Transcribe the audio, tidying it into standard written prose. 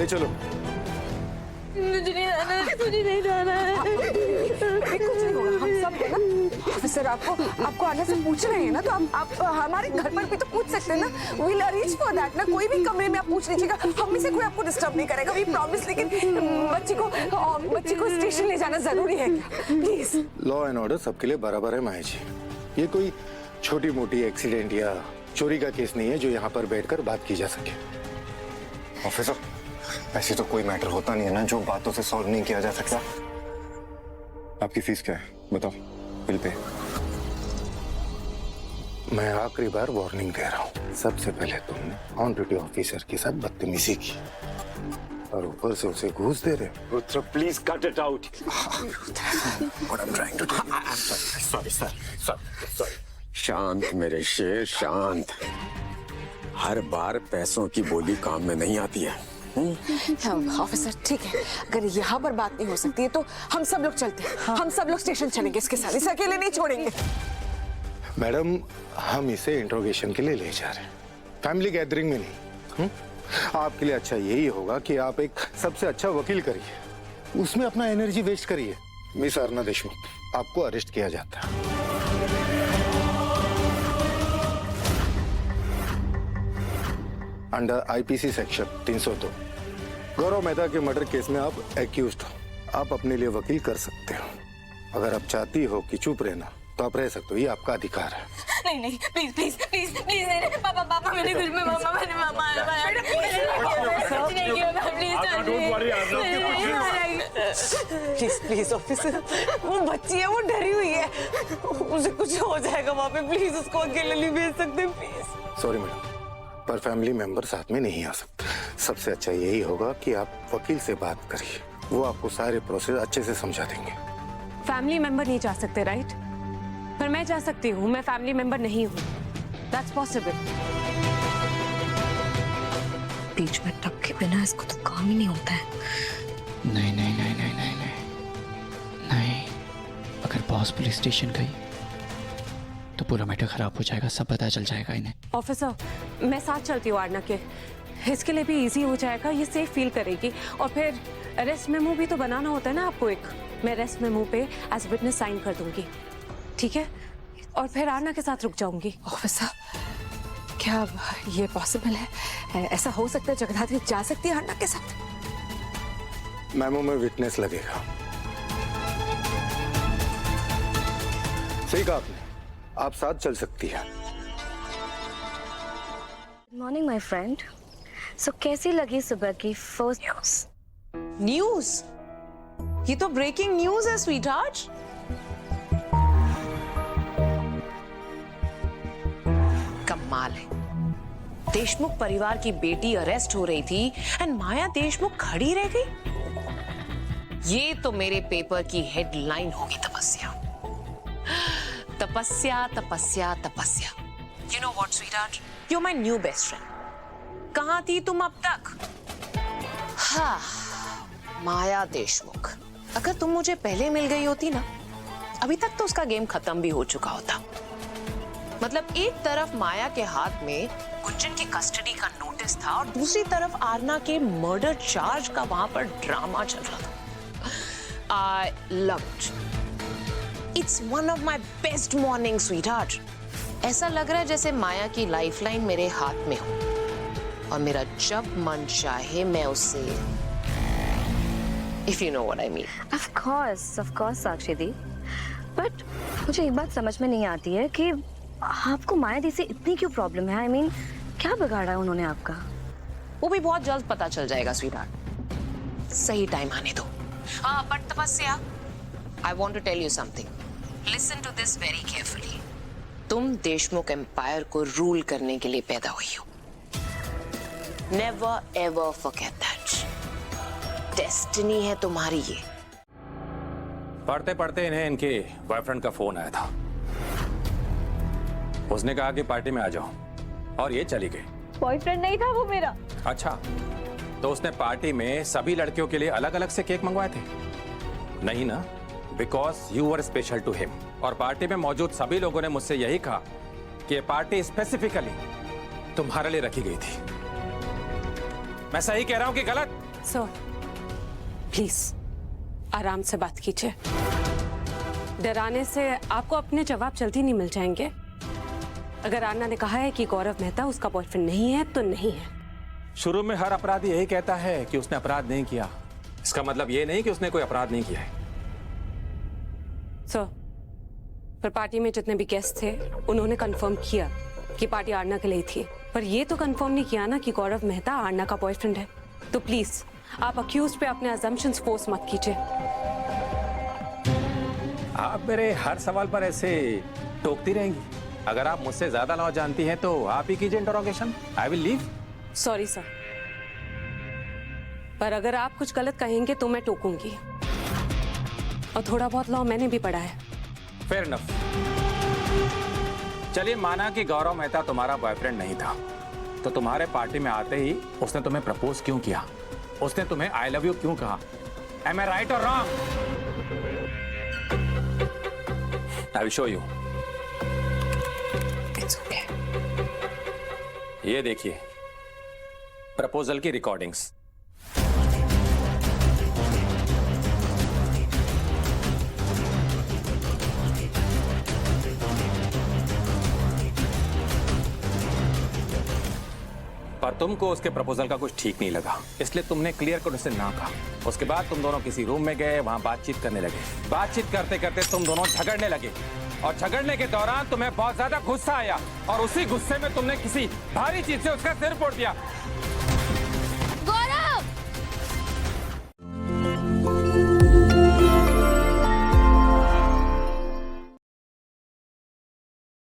ले चलो। मुझे नहीं जाना है, मुझे नहीं जाना है। कुछ नहीं होगा, हम सब है ना। ऑफिसर आपको आने से पूछ रहे हैं ना, तो आप हमारे घर पर भी तो पूछ सकते हैं ना। वील अरेंज फॉर दैट ना। कोई भी कमरे में आप पूछ लीजिएगा, हम में से कोई आपको डिस्टर्ब नहीं करेगा, वी प्रॉमिस। लेकिन बच्ची को स्टेशन ले जाना जरूरी है, प्लीज। लॉ एंड ऑर्डर सबके लिए बराबर है माया जी। ये कोई छोटी मोटी एक्सीडेंट या चोरी का केस नहीं है जो यहाँ पर बैठकर बात की जा सके। ऑफिसर, ऐसी तो कोई मैटर होता नहीं है ना जो बातों से सॉल्व नहीं किया जा सकता। आपकी फीस क्या है बताओ, बिल पे। मैं आखिरी बार वार्निंग दे रहा हूँ, सबसे पहले तुमने ऑन ड्यूटी ऑफिसर के साथ बदतमीजी की और ऊपर से उसे घूस दे रहे हो। Rudra please cut it out. What I am trying to do. Sorry sorry. शांत मेरे शेर, शांत। हर बार पैसों की बोली काम में नहीं आती है। ऑफिसर ठीक है, अगर यहाँ पर बात नहीं हो सकती है तो हम सब लोग चलते हैं। हम सब लोग स्टेशन चलेंगे इसके साथ, इसे अकेले नहीं छोड़ेंगे। मैडम, हम इसे इंट्रोगेशन के लिए ले जा रहे हैं, फैमिली गैदरिंग में नहीं। आपके लिए अच्छा यही होगा कि आप एक सबसे अच्छा वकील करिए, उसमें अपना एनर्जी वेस्ट करिए। मिस अरुणा देशमुख, आपको अरेस्ट किया जाता है। अंडर आईपीसी सेक्शन 302 गौरव मेहता के मर्डर केस में आप एक्यूज्ड हो। आप अपने लिए वकील कर सकते हो। अगर आप चाहती हो कि चुप रहना तो आप रह सकते हो, ये आपका अधिकार है। नहीं प्लीज प्लीज प्लीज प्लीज मेरे पापा मेरे घर में मामा प्लीज ऑफिसर, वो बच्ची है, वो डरी हुई है, उसे कुछ हो जाएगा वहाँ पे। प्लीज उसको अकेले नहीं भेज सकते, प्लीज। सॉरी मैडम, पर फैमिली मेंबर साथ में नहीं आ सकते। सबसे अच्छा यही होगा कि आप वकील से बात करिए, वो आपको सारे प्रोसेस अच्छे से समझा देंगे। फैमिली मेंबर नहीं जा सकते, राइट? पर मैं जा सकती हूँ, मैं फैमिली मेंबर नहीं हूँ। That's possible. बीच में टक के बिना इसको तो काम ही नहीं होता है। नहीं नहीं नहीं नहीं नहीं नहीं नहीं, अगर बॉस पुलिस स्टेशन गई तो पूरा मैटर खराब हो जाएगा, सब पता चल जाएगा इन्हें। ऑफिसर, मैं साथ चलती हूँ आरना के, इसके लिए भी इजी हो जाएगा, ये सेफ फील करेगी। और फिर अरेस्ट मेमो भी तो बनाना होता है ना आपको एक। मैं अरेस्ट मेमो पे एज विटनेस साइन कर दूंगी, ठीक है? और फिर आरना के साथ रुक जाऊंगी। ऑफिसर, क्या ये पॉसिबल है? ऐसा हो सकता है जगदात्री जा सकती है आरना के साथ? मेमो में विटनेस लगेगा। सही कहा आपने, आप साथ चल सकती हैं। Morning my friend. सो कैसी लगी सुबह की फर्स्ट न्यूज़? ये तो ब्रेकिंग न्यूज़ है स्वीटहार्ट। कमाल है, देशमुख परिवार की बेटी अरेस्ट हो रही थी एंड माया देशमुख खड़ी रह गई। ये तो मेरे पेपर की हेडलाइन होगी। तपस्या Tapasya Tapasya Tapasya. You know what sweetheart, you are my new best friend. कहां थी तुम अब तक? हाँ, माया देशमुख, अगर तुम मुझे पहले मिल गई होती ना, अभी तक तो उसका गेम खत्म भी हो चुका होता। मतलब एक तरफ माया के हाथ में गुंजन की कस्टडी का नोटिस था और दूसरी तरफ आरना के मर्डर चार्ज का वहां पर ड्रामा चल रहा था। I loved. It's one of my best mornings, sweetheart. ऐसा लग रहा है जैसे माया की लाइफलाइन मेरे हाथ में हो और मेरा जब मन चाहे मैं उससे, if you know what I mean. Of course, Sakshi the. But मुझे एक बात समझ में नहीं आती है कि आपको माया दी से इतनी क्यों प्रॉब्लम है? I mean, क्या बिगाड़ा है उन्होंने आपका? वो भी बहुत जल्द पता चल जाएगा स्वीटहार्ट, सही टाइम आने दो। हाँ, बट तपस्या, I want to tell you something. Listen to this very carefully. तुम देशमुख एम्पायर को रूल करने के लिए पैदा हुई हो। Never ever forget that. Destiny है तुम्हारी ये। पढ़ते पढ़ते इन्हें इनके बॉयफ्रेंड का फोन आया था। उसने कहा कि पार्टी में आ जाओ और ये चली गई। बॉयफ्रेंड नहीं था वो मेरा। अच्छा, तो उसने पार्टी में सभी लड़कियों के लिए अलग अलग से केक मंगवाए थे? नहीं ना, because you were special to him. और पार्टी में मौजूद सभी लोगों ने मुझसे यही कहा कि पार्टी स्पेसिफिकली तुम्हारे लिए रखी गई थी। मैं सही कह रहा हूं कि गलत? सर प्लीज आराम से बात कीजिए। डराने से आपको अपने जवाब जल्दी नहीं मिल जाएंगे। अगर आरना ने कहा है कि गौरव मेहता उसका बॉयफ्रेंड नहीं है तो नहीं है। शुरू में हर अपराधी यही कहता है कि उसने अपराध नहीं किया। इसका मतलब ये नहीं कि उसने कोई अपराध नहीं किया है। सर पर पार्टी में जितने भी गेस्ट थे उन्होंने कंफर्म किया कि पार्टी आरना के लिए थी, पर ये तो कंफर्म नहीं किया ना कि गौरव मेहता आरना का बॉयफ्रेंड है। तो प्लीज आप अक्यूज पे अपने अजम्पशंस फोर्स मत कीजिए। आप मेरे हर सवाल पर ऐसे टोकती रहेंगी। अगर आप मुझसे ज्यादा लॉ जानती हैं तो आप ही कीजिए interrogation. I will leave. Sorry sir, पर अगर आप कुछ गलत कहेंगे तो मैं टोकूंगी, और थोड़ा बहुत लॉ मैंने भी पढ़ा है। Fair enough. चलिए माना कि गौरव मेहता तुम्हारा बॉयफ्रेंड नहीं था, तो तुम्हारे पार्टी में आते ही उसने तुम्हें प्रपोज क्यों किया? उसने तुम्हें आई लव यू क्यों कहा? एम आई राइट और wrong? I will show you. ये देखिए प्रपोजल की रिकॉर्डिंग्स। पर तुमको उसके प्रपोजल का कुछ ठीक नहीं लगा, इसलिए तुमने क्लियर कट उसे ना कहा। उसके बाद तुम दोनों किसी रूम में गए, वहां बातचीत करने लगे। बातचीत करते करते तुम दोनों झगड़ने लगे, और झगड़ने के दौरान तुम्हें बहुत ज्यादा गुस्सा आया, और उसी गुस्से में तुमने किसी भारी चीज से उसका सिर फोड़ दिया।